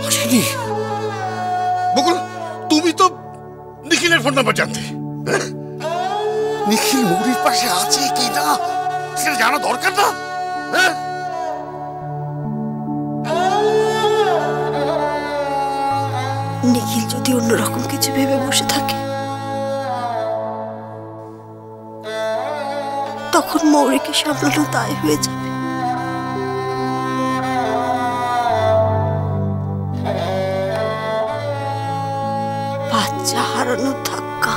আসেনি? বকুল, তুমি তো নিখিলের ফোন নাম্বার জানতে। নিখিল মৌরির পাশে আছে কি না সেটা জানা দরকার না? নিখিল যদি অন্যরকম কিছু ভেবে বসে থাকে তখন মৌরিকে সামলানো দায় হয়ে যাবে। বাচ্চা হারানোর ধাক্কা,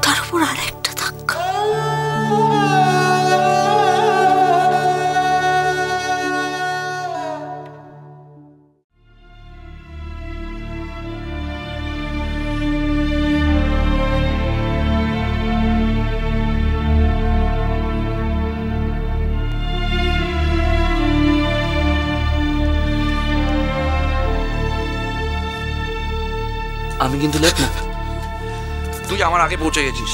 তার উপর আরেকটা ধাক্কা। আমি কিন্তু লেট না, তুই আমার আগে পৌঁছে গেছিস।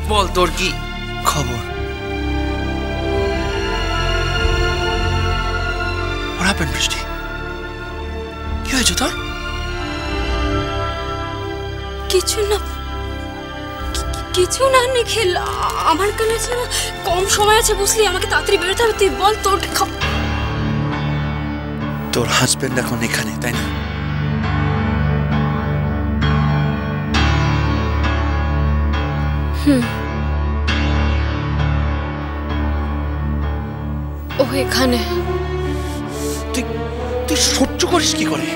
বল তোর কি খবর? What happened, বৃষ্টি? কি হয়েছে তোর? কিছু না নিখিল, আমার কাছে না কম সময় আছে বুঝলি, আমাকে তাড়াতাড়ি বেরোতে হবে। তুই বল তোর তোর হাজবেন্ড এখন এখানে, তাই না? ও এখানে। তুই সহ্য করিস কি করে?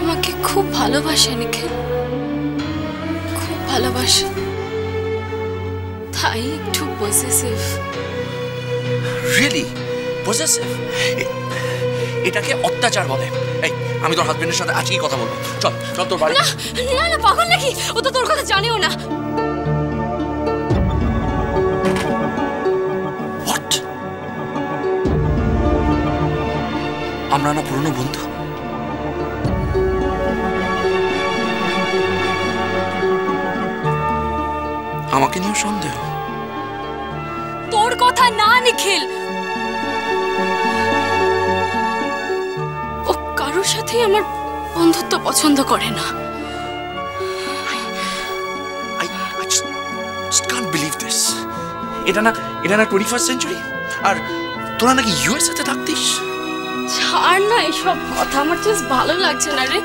আমাকে খুব ভালোবাসে নিখিল, খুব ভালোবাসে, তাই একটু পজেসিভ। Really possessive? এটাকে অত্যাচার বলে। এই, আমি তোর হাজবেন্ডের সাথে আজকেই কথা বলবো। চল চল তোর বাড়ি। না পাগল নাকি? ও তো তোর কথা জানেও না। হোয়াট? আমরা না পুরনো বন্ধু? আমাকে নিয়ে সন্দেহ? তোর কথা না নিখিল, ও কারোর সাথে আমার বন্ধুত্ব পছন্দ করে না। I just can't believe this. এটা না 21st century, আর তোরা নাকি ইউএসএ তে থাকতিস? ছাড় না এসব কথা, আমার জাস্ট ভালো লাগছে না রে।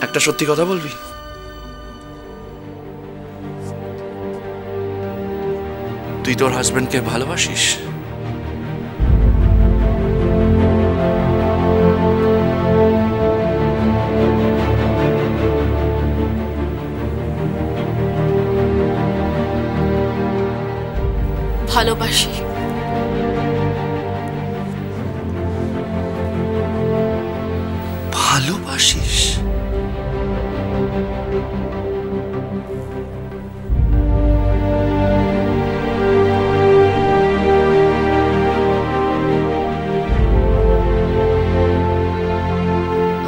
একটা সত্যি কথা বলবি? তুই তোর হাজবেন্ডকে ভালোবাসিস? ভালোবাসি। ভালোবাসিস?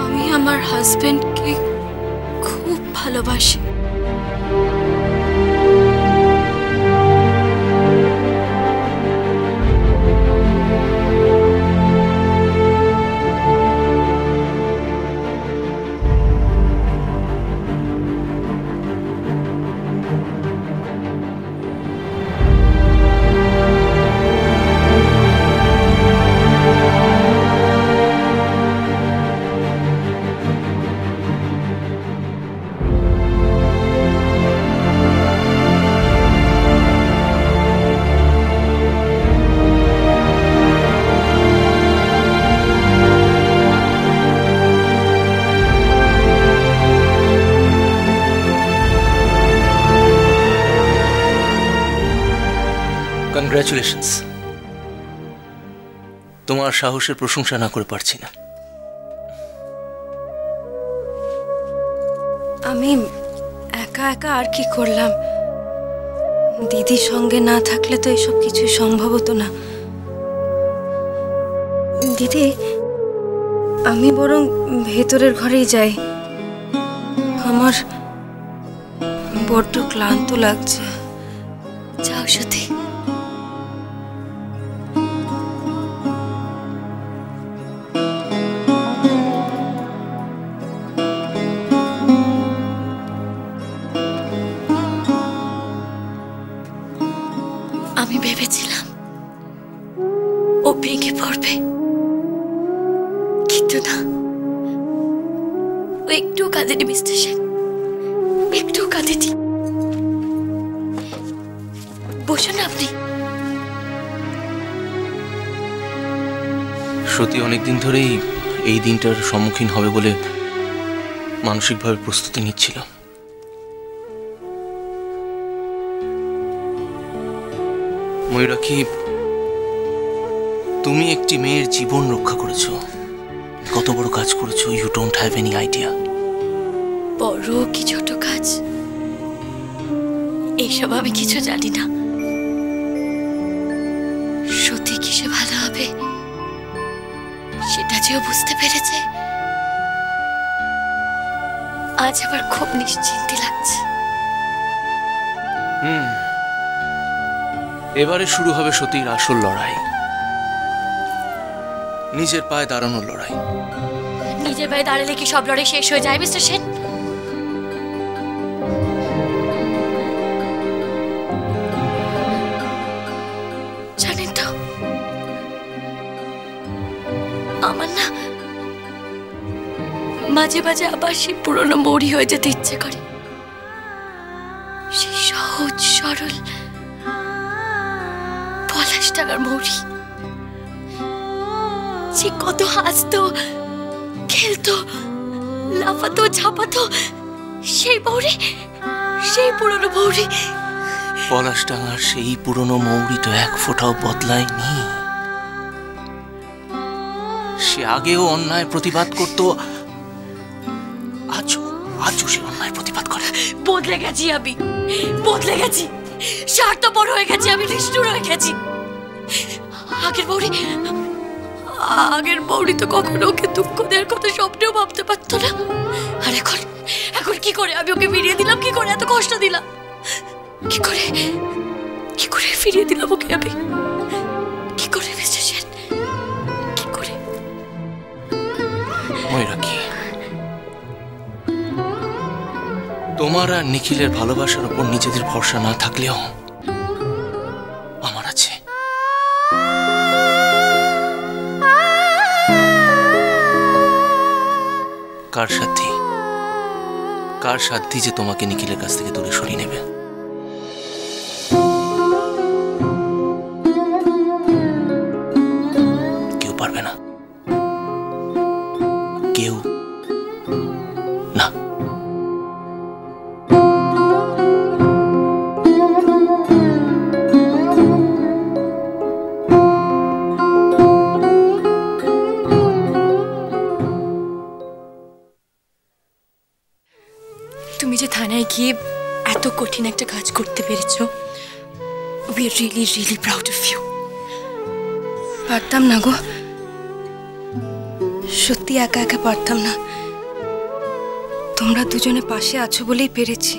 আমি আমার হাজবেন্ডকে খুব ভালোবাসি। কংগ্রাচুলেশনস। তোমার সাহসের প্রশংসা না করে পারছি না। আমি একা একা আর কি করলাম, দিদির সঙ্গে না থাকলে তো এসব কিছু সম্ভব হতো না। দিদি, আমি বরং ভেতরের ঘরেই যাই, আমার বড্ড ক্লান্ত লাগছে। যাও সত্যি। আমি ভেবেছিলাম ও ভেঙে পড়বে, কিন্তু না, ও একটু কাঁদেনি মিস্টার সেন, একটু কাঁদেনি। বসুন আপনি। সত্যি অনেকদিন ধরেই এই দিনটার সম্মুখীন হবে বলে মানসিকভাবে প্রস্তুতি নিচ্ছিল। ময়ূরাক্ষী, তুমি একটি মেয়ের জীবন রক্ষা করেছো, কত বড় কাজ করেছো, you don't have any idea. বড় কি ছোট কাজ এইসব আমি কিছু জানি না। সত্যি কি সে ভালো হবে সেটা যেও বুঝতে পেরেছে, আজ আবার খুব নিশ্চিন্তি লাগছে। এবারে শুরু হবে সতীর আসল লড়াই, নিজের পায়ে দাঁড়ানোর লড়াই। নিজের পায়ে দাঁড়ালে কি সব লড়াই শেষ হয়ে যায় মিস্টার সেন? জানেন তো, আমার না মাঝে মাঝে আবার সেই পুরনো মৌরি হয়ে যেতে ইচ্ছে করে। সেই সহজ সরল পলাশ টাকার মৌরি, সে কত হাসতো, খেলতো, লাফাতো, ঝাঁপাতো, সেই মৌরি, সেই পুরনো মৌরি। পলাশডাঙ্গার সেই পুরনো মৌরি তো এক ফোঁটাও বদলায়নি। সে আগেও অন্যায় প্রতিবাদ করত, আজও সে অন্যায় প্রতিবাদ করে। বদলে গেছি আমি, বদলে গেছি, স্বার্থপর হয়ে গেছি, আমি নিষ্ঠুর হয়ে গেছি। আগের মৌরি তো কখনো ওকে দুঃখ দেওয়ার কথা স্বপ্নেও ভাবতে পারতো না। আর এখন কি করে আমি ওকে ফিরিয়ে দিলাম, কি করে এত কষ্ট দিলাম, কি করে ফিরিয়ে দিলাম ওকে আমি, কি করে মিস্টার সেন, কি করে? ময়ূরাক্ষী, তোমার আর নিখিলের ভালোবাসার উপর নিজেদের ভরসা না থাকলেও আমার আছে। কার সাধ্যি যে তোমাকে নিখিলের কাছ থেকে দূরে সরিয়ে নেবে? কেউ পারবে না, কেউ না। তুমি যে থানায় গিয়ে এত কঠিন একটা কাজ করতে পেরেছো, we are really really proud of you. পারতাম না গো, সত্যি একা একা পারতাম না। তোমরা দুজনে পাশে আছো বলেই পেরেছি।